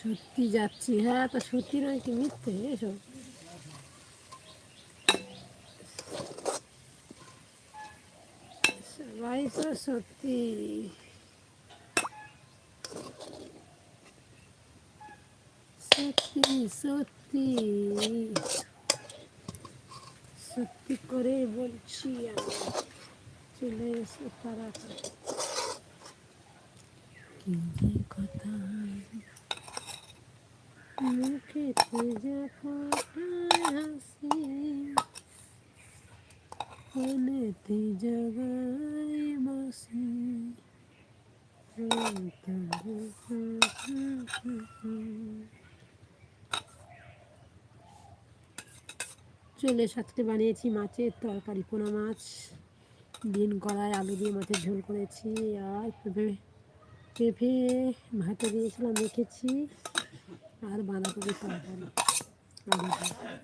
সত্যি যাচ্ছি। হ্যাঁ, তো সত্যি নয় কি মিথ্যে এসব? সবাই তো সত্যি। সত্যি সত্যি সত্যি করে বলছি আমি। চলে এসো তাড়াতাড়ি। কি যে কথা মুখেতে যে ফোটায় হাসি, মনেতে জাগাই বাসি। চলে সাথে বানিয়েছি মাছের তরকারি, পোনা মাছ, বিন কড়াই আলু দিয়ে মাছের ঝোল করেছি, আর পেঁপে পেঁপে ভাতে দিয়েছিলাম রেখেছি, আর বাঁধাকপির তরকারি আলু দিয়ে।